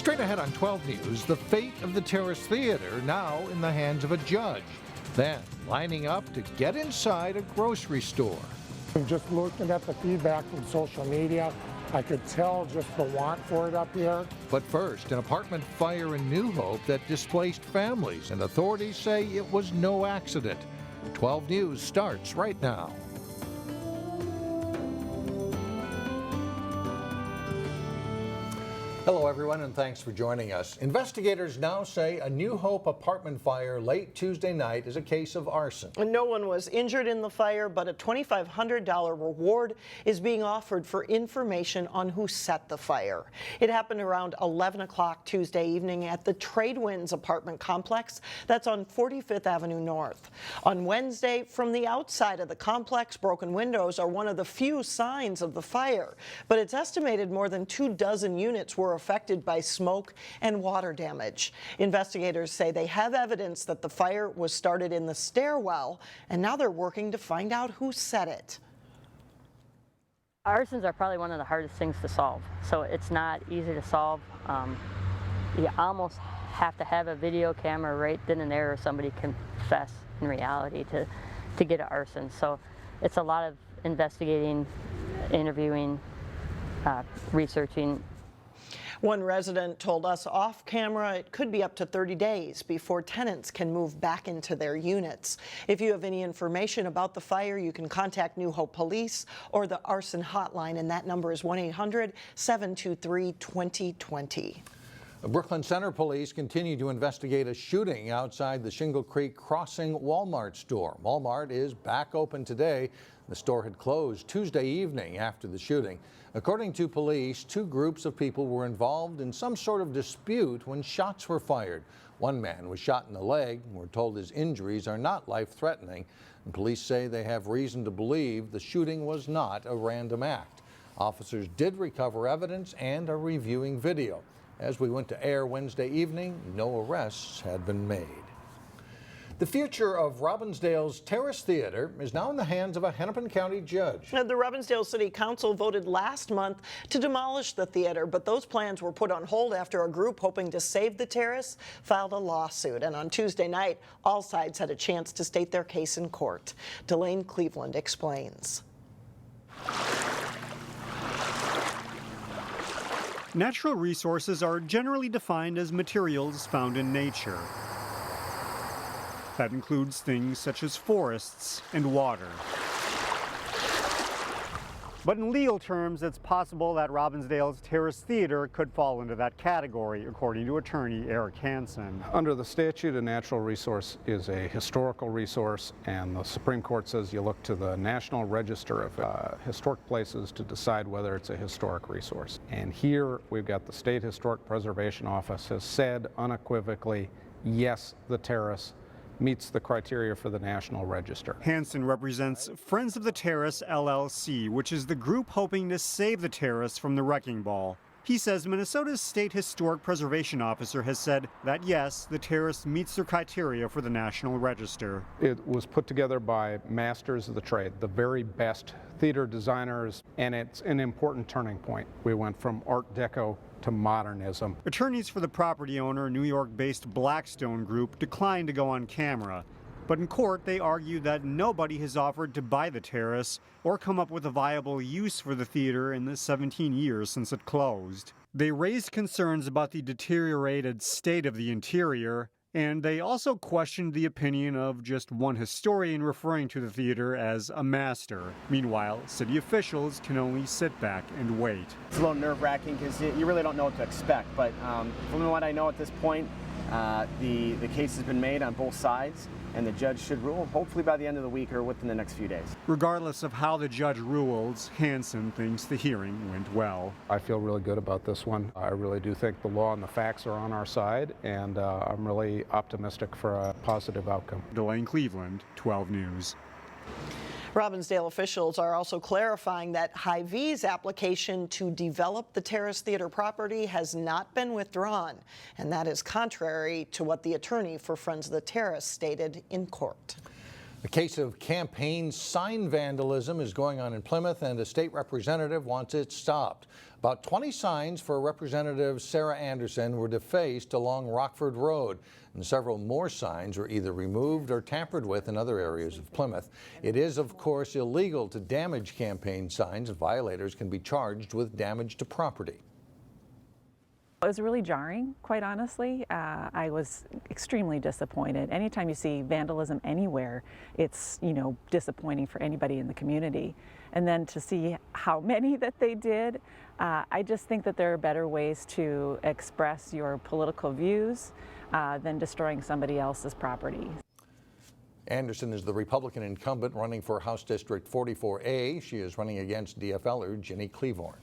Straight ahead on 12 News, the fate of the Terrace Theater now in the hands of a judge. Then lining up to get inside a grocery store. Just looking at the feedback from social media, I could tell just the want for it up here. But first, an apartment fire in New Hope that displaced families, and authorities say it was no accident. 12 News starts right now. Hello everyone, and thanks for joining us. Investigators now say a New Hope apartment fire late Tuesday night is a case of arson. No one was injured in the fire, but a $2,500 reward is being offered for information on who set the fire. It happened around 11 o'clock Tuesday evening at the Tradewinds apartment complex that's on 45th Avenue North. On Wednesday, from the outside of the complex, broken windows are one of the few signs of the fire, but it's estimated more than 24 units were affected by smoke and water damage. Investigators say they have evidence that the fire was started in the stairwell, and now they're working to find out who set it. Arsons are probably one of the hardest things to solve, so it's not easy to solve. You almost have to have a video camera right then and there, or somebody confess in reality to get an arson. So it's a lot of investigating, interviewing, researching. One resident told us off camera it could be up to 30 days before tenants can move back into their units. If you have any information about the fire, you can contact New Hope Police or the arson hotline, and that number is 1-800-723-2020. Brooklyn Center police continue to investigate a shooting outside the Shingle Creek Crossing Walmart store. Walmart is back open today. The store had closed Tuesday evening after the shooting. According to police, two groups of people were involved in some sort of dispute when shots were fired. One man was shot in the leg. We're told his injuries are not life-threatening. And police say they have reason to believe the shooting was not a random act. Officers did recover evidence and are reviewing video. As we went to air Wednesday evening, no arrests had been made. The future of Robbinsdale's Terrace Theater is now in the hands of a Hennepin County judge. The Robbinsdale City Council voted last month to demolish the theater, but those plans were put on hold after a group hoping to save the terrace filed a lawsuit. And on Tuesday night, all sides had a chance to state their case in court. Delane Cleveland explains. Natural resources are generally defined as materials found in nature. That includes things such as forests and water. But in legal terms, it's possible that Robbinsdale's Terrace Theater could fall into that category, according to attorney Eric Hansen. Under the statute, a natural resource is a historical resource, and the Supreme Court says you look to the National Register of Historic Places to decide whether it's a historic resource. And here we've got the State Historic Preservation Office has said unequivocally, yes, the terrace meets the criteria for the National Register. Hansen represents Friends of the Terrace, LLC, which is the group hoping to save the terrace from the wrecking ball. He says Minnesota's State Historic Preservation Officer has said that, yes, the terrace meets the criteria for the National Register. It was put together by masters of the trade, the very best theater designers, and it's an important turning point. We went from Art Deco to modernism. Attorneys for the property owner, New York-based Blackstone Group, declined to go on camera. But in court, they argued that nobody has offered to buy the terrace or come up with a viable use for the theater in the 17 years since it closed. They raised concerns about the deteriorated state of the interior, and they also questioned the opinion of just one historian referring to the theater as a master. Meanwhile, city officials can only sit back and wait. It's a little nerve-wracking because you really don't know what to expect, but from what I know at this point, the case has been made on both sides, and the judge should rule hopefully by the end of the week or within the next few days. Regardless of how the judge rules, Hansen thinks the hearing went well. I feel really good about this one. I really do think the law and the facts are on our side, and I'm really optimistic for a positive outcome. Delane Cleveland, 12 News. Robbinsdale officials are also clarifying that Hy-Vee's application to develop the Terrace Theater property has not been withdrawn, and that is contrary to what the attorney for Friends of the Terrace stated in court. A case of campaign sign vandalism is going on in Plymouth, and a state representative wants it stopped. About 20 signs for Representative Sarah Anderson were defaced along Rockford Road, and several more signs were either removed or tampered with in other areas of Plymouth. It is, of course, illegal to damage campaign signs, and violators can be charged with damage to property. It was really jarring, quite honestly. I was extremely disappointed. Anytime you see vandalism anywhere, it's, disappointing for anybody in the community. And then to see how many that they did, I just think that there are better ways to express your political views than destroying somebody else's property. Anderson is the Republican incumbent running for House District 44A. She is running against DFLer Ginny Cleavorn.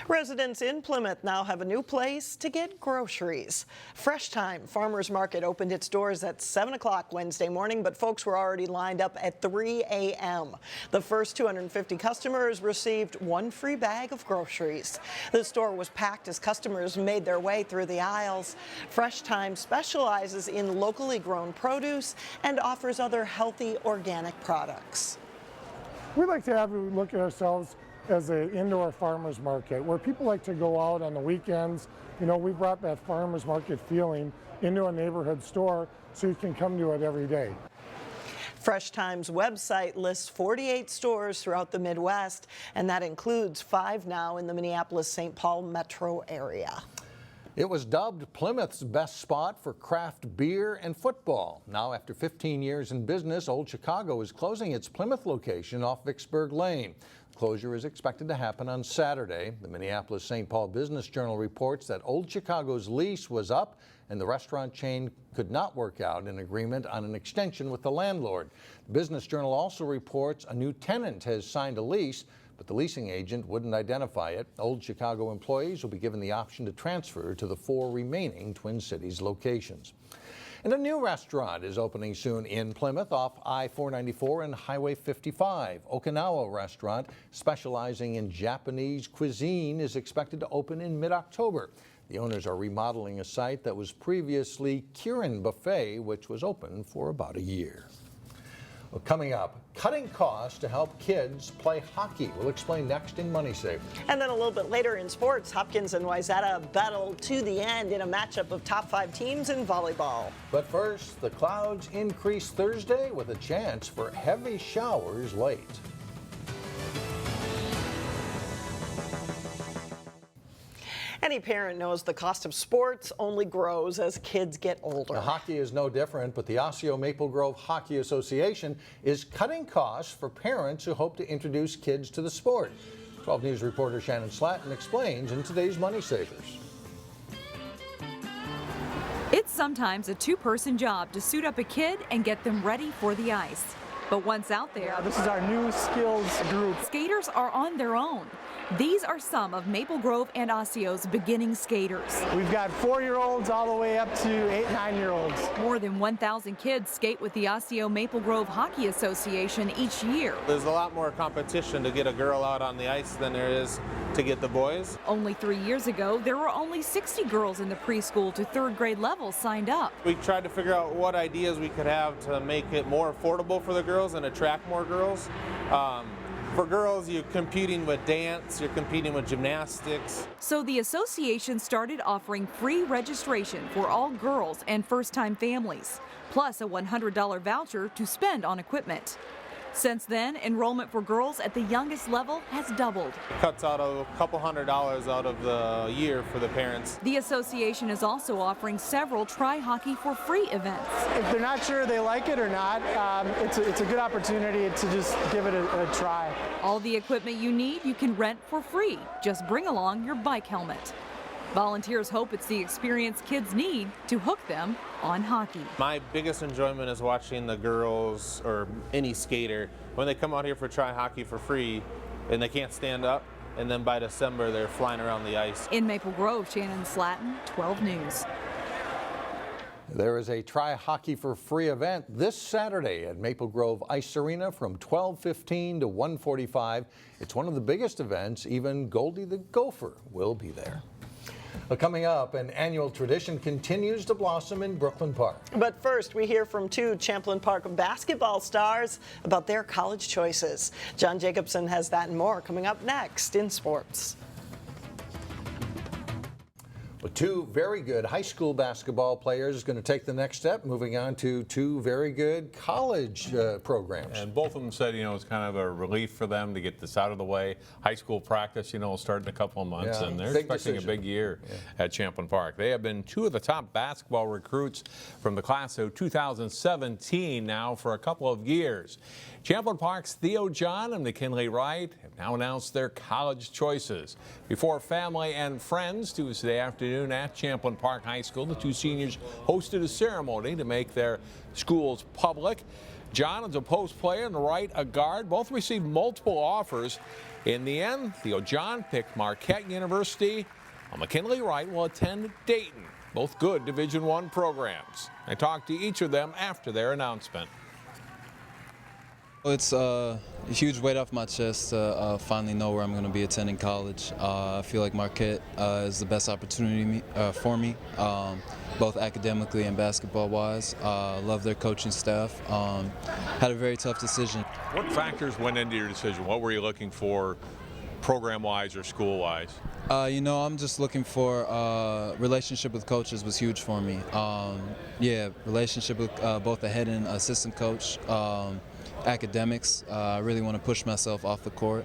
Residents in Plymouth now have a new place to get groceries. Fresh Thyme Farmers Market opened its doors at 7 o'clock Wednesday morning, but folks were already lined up at 3 a.m. The first 250 customers received one free bag of groceries. The store was packed as customers made their way through the aisles. Fresh Thyme specializes in locally grown produce and offers other healthy organic products. We like to have a look at ourselves as an indoor farmers market where people like to go out on the weekends. We brought that farmers market feeling into a neighborhood store so you can come to it every day. Fresh Thyme's website lists 48 stores throughout the Midwest, and that includes 5 now in the Minneapolis-St. Paul metro area. It was dubbed Plymouth's best spot for craft beer and football. Now, after 15 years in business, Old Chicago is closing its Plymouth location off Vicksburg Lane. Closure is expected to happen on Saturday. The Minneapolis-St. Paul Business Journal reports that Old Chicago's lease was up and the restaurant chain could not work out an agreement on an extension with the landlord. The Business Journal also reports a new tenant has signed a lease, but the leasing agent wouldn't identify it. Old Chicago employees will be given the option to transfer to the 4 remaining Twin Cities locations. And a new restaurant is opening soon in Plymouth off I-494 and Highway 55. Okinawa Restaurant, specializing in Japanese cuisine, is expected to open in mid-October. The owners are remodeling a site that was previously Kirin Buffet, which was open for about a year. Well, coming up, cutting costs to help kids play hockey. We'll explain next in Money Saver. And then a little bit later in sports, Hopkins and Wayzata battle to the end in a matchup of top 5 teams in volleyball. But first, the clouds increase Thursday with a chance for heavy showers late. Any parent knows the cost of sports only grows as kids get older. Now, hockey is no different, but the Osseo Maple Grove Hockey Association is cutting costs for parents who hope to introduce kids to the sport. 12 News reporter Shannon Slatton explains in today's Money Savers. It's sometimes a 2-person job to suit up a kid and get them ready for the ice. But once out there, this is our new skills group. Skaters are on their own. These are some of Maple Grove and Osceo's beginning skaters. We've got 4-year-olds all the way up to 8, 9-year-olds. More than 1,000 kids skate with the Osseo Maple Grove Hockey Association each year. There's a lot more competition to get a girl out on the ice than there is to get the boys. Only 3 years ago, there were only 60 girls in the preschool to 3rd grade level signed up. We tried to figure out what ideas we could have to make it more affordable for the girls and attract more girls. For girls, you're competing with dance, you're competing with gymnastics. So the association started offering free registration for all girls and first-time families, plus a $100 voucher to spend on equipment. Since then, enrollment for girls at the youngest level has doubled. It cuts out a couple $100 out of the year for the parents. The association is also offering several Try Hockey for Free events. If they're not sure they like it or not, it's a good opportunity to just give it a try. All the equipment you need you can rent for free. Just bring along your bike helmet. Volunteers hope it's the experience kids need to hook them on hockey. My biggest enjoyment is watching the girls or any skater when they come out here for Try Hockey for Free and they can't stand up, and then by December they're flying around the ice. In Maple Grove, Shannon Slatton, 12 News. There is a Try Hockey for Free event this Saturday at Maple Grove Ice Arena from 12:15 to 1:45. It's one of the biggest events. Even Goldie the Gopher will be there. Coming up, an annual tradition continues to blossom in Brooklyn Park. But first, we hear from two Champlain Park basketball stars about their college choices. John Jacobson has that and more coming up next in sports. Well, two very good high school basketball players going to take the next step, moving on to two very good college programs. And both of them said, it's kind of a relief for them to get this out of the way. High school practice, will start in a couple of months, and they're expecting a big year at Champlain Park. They have been two of the top basketball recruits from the class of 2017 now for a couple of years. Champlain Park's Theo John and McKinley Wright have now announced their college choices. Before family and friends Tuesday afternoon at Champlain Park High School, the two seniors hosted a ceremony to make their schools public. John is a post player and Wright a guard. Both received multiple offers. In the end, Theo John picked Marquette University, while McKinley Wright will attend Dayton. Both good Division I programs. I talked to each of them after their announcement. It's a huge weight off my chest to finally know where I'm going to be attending college. I feel like Marquette is the best opportunity for me, both academically and basketball-wise. Love their coaching staff. Had a very tough decision. What factors went into your decision? What were you looking for program-wise or school-wise? I'm just looking for relationship with coaches was huge for me. Relationship with both the head and assistant coach. Academics, I really want to push myself off the court.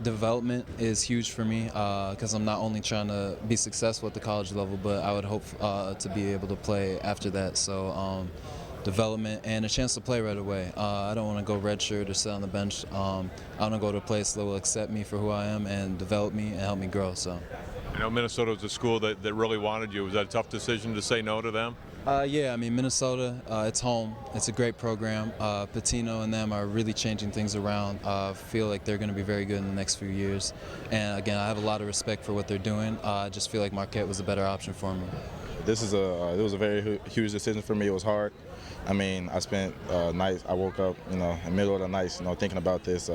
Development is huge for me because I'm not only trying to be successful at the college level, but I would hope to be able to play after that. So development and a chance to play right away. I don't want to go redshirt or sit on the bench. I want to go to a place that will accept me for who I am and develop me and help me grow. So. I know Minnesota was a school that really wanted you. Was that a tough decision to say no to them? Minnesota, it's home. It's a great program. Patino and them are really changing things around. I feel like they're going to be very good in the next few years. And again, I have a lot of respect for what they're doing. I just feel like Marquette was a better option for me. It was a very huge decision for me. It was hard. I spent nights. I woke up, in the middle of the night, thinking about this.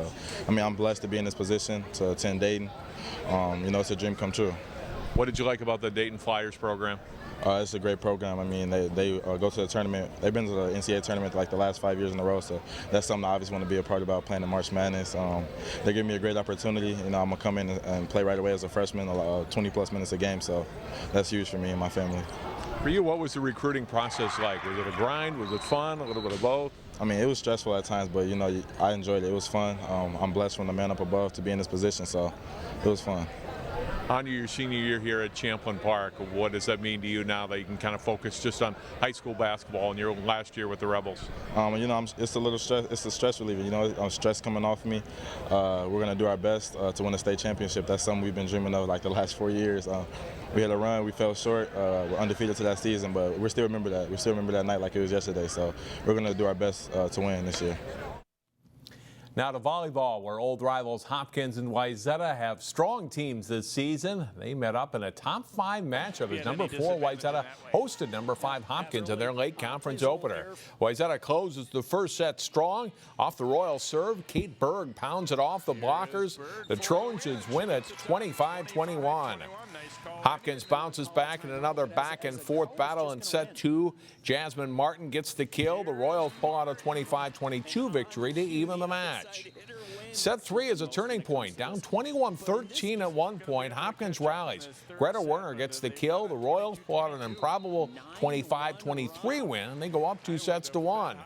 I'm blessed to be in this position to attend Dayton. It's a dream come true. What did you like about the Dayton Flyers program? It's a great program. They go to the tournament. They've been to the NCAA tournament like the last 5 years in a row, so that's something I obviously want to be a part about, playing in March Madness. They give me a great opportunity. I'm going to come in and play right away as a freshman, 20-plus minutes a game, so that's huge for me and my family. For you, what was the recruiting process like? Was it a grind? Was it fun? A little bit of both? It was stressful at times, but, I enjoyed it. It was fun. I'm blessed from the man up above to be in this position, so it was fun. On to your senior year here at Champlain Park, what does that mean to you now that you can kind of focus just on high school basketball in your last year with the Rebels? It's a little stress. It's a stress reliever. Stress coming off me. We're going to do our best to win a state championship. That's something we've been dreaming of like the last 4 years. We had a run. We fell short. We're undefeated to that season, but we still remember that. We still remember that night like it was yesterday. So we're going to do our best to win this year. Now to volleyball, where old rivals Hopkins and Wayzata have strong teams this season. They met up in a top 5 matchup as number 4 Wayzata hosted number 5 Hopkins in their late conference opener. Wayzata closes the first set strong. Off the Royal serve, Kate Berg pounds it off the blockers. The Trojans win it 25-21. Hopkins bounces back in another back-and-forth battle in set 2. Jasmine Martin gets the kill. The Royals pull out a 25-22 victory to even the match. Set 3 is a turning point. Down 21-13 at one point. Hopkins rallies. Greta Werner gets the kill. The Royals pull out an improbable 25-23 win, and they go up 2-1.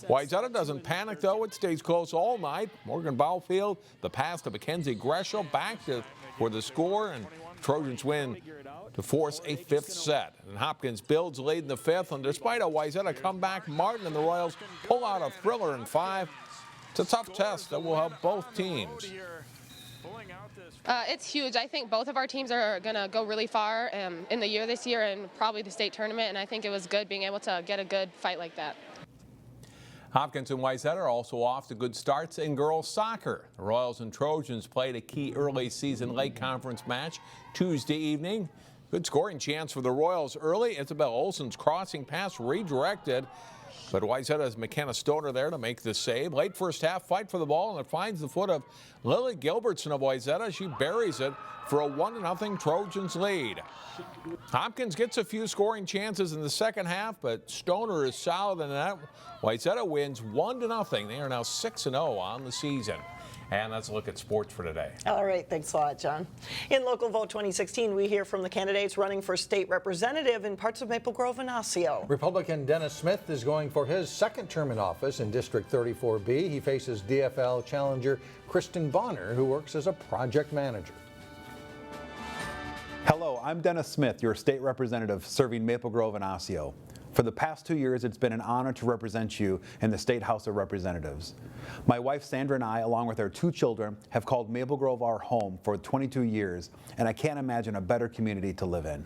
Wayzata doesn't panic, though. It stays close all night. Morgan Bowfield, the pass to Mackenzie Gresham, back for the score, and Trojans win to force a 5th set. And Hopkins builds lead in the 5th, and despite a Wayzata comeback, Martin and the Royals pull out a thriller in 5. It's a tough test that will help both teams. It's huge. I think both of our teams are going to go really far in the year this year and probably the state tournament, and I think it was good being able to get a good fight like that. Hopkins and Wayzata are also off to good starts in girls soccer. The Royals and Trojans played a key early season late conference match Tuesday evening. Good scoring chance for the Royals early. Isabel Olsen's crossing pass redirected. But Wayzata's McKenna Stoner there to make the save. Late first half fight for the ball, and it finds the foot of Lily Gilbertson of Wayzata. She buries it for a 1-0 Trojans lead. Hopkins gets a few scoring chances in the second half, but Stoner is solid in that. Wayzata wins 1-0. They are now 6-0 on the season. And that's a look at sports for today. All right, thanks a lot, John. In Local Vote 2016, we hear from the candidates running for state representative in parts of Maple Grove and Osseo. Republican Dennis Smith is going for his second term in office in District 34B. He faces DFL challenger Kristen Bonner, who works as a project manager. Hello, I'm Dennis Smith, your state representative serving Maple Grove and Osseo. For the past 2 years, it's been an honor to represent you in the State House of Representatives. My wife Sandra and I, along with our 2 children, have called Maple Grove our home for 22 years, and I can't imagine a better community to live in.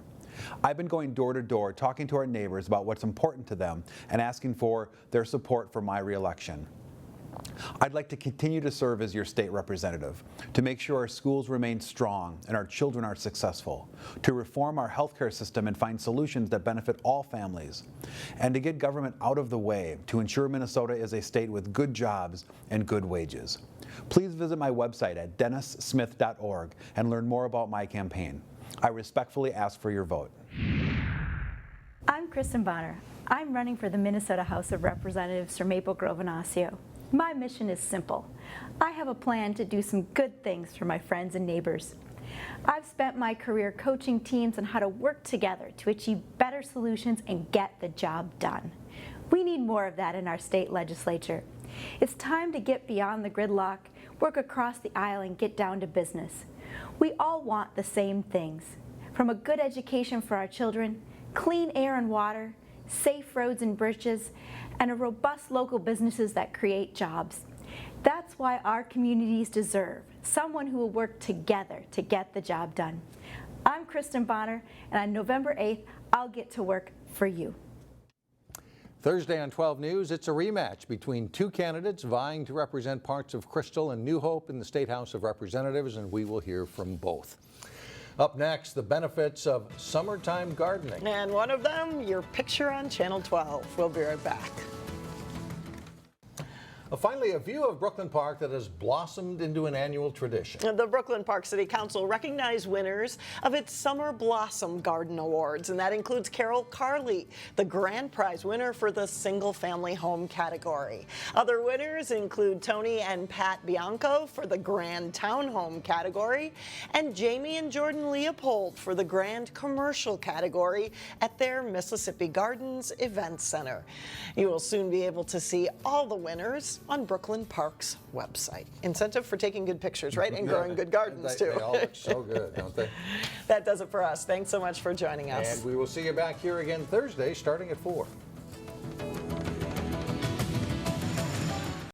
I've been going door to door, talking to our neighbors about what's important to them and asking for their support for my reelection. I'd like to continue to serve as your state representative, to make sure our schools remain strong and our children are successful, to reform our healthcare system and find solutions that benefit all families, and to get government out of the way to ensure Minnesota is a state with good jobs and good wages. Please visit my website at dennissmith.org and learn more about my campaign. I respectfully ask for your vote. I'm Kristen Bonner. I'm running for the Minnesota House of Representatives for Maple Grove and Osseo. My mission is simple. I have a plan to do some good things for my friends and neighbors. I've spent my career coaching teams on how to work together to achieve better solutions and get the job done. We need more of that in our state legislature. It's time to get beyond the gridlock, work across the aisle, and get down to business. We all want the same things, from a good education for our children, clean air and water, safe roads and bridges, and a robust local businesses that create jobs. That's why our communities deserve someone who will work together to get the job done. I'm Kristen Bonner, and on November 8th, I'll get to work for you. Thursday on 12 News, it's a rematch between 2 candidates vying to represent parts of Crystal and New Hope in the State House of Representatives, and we will hear from both. Up next, the benefits of summertime gardening. And one of them, your picture on Channel 12. We'll be right back. Finally, a view of Brooklyn Park that has blossomed into an annual tradition. The Brooklyn Park City Council recognized winners of its Summer Blossom Garden Awards, and that includes Carol Carley, the grand prize winner for the single-family home category. Other winners include Tony and Pat Bianco for the grand townhome category, and Jamie and Jordan Leopold for the grand commercial category at their Mississippi Gardens Event Center. You will soon be able to see all the winners on Brooklyn Park's website. Incentive for taking good pictures, right? And growing good gardens, too. They all look so good, don't they? That does it for us. Thanks so much for joining us. And we will see you back here again Thursday starting at 4.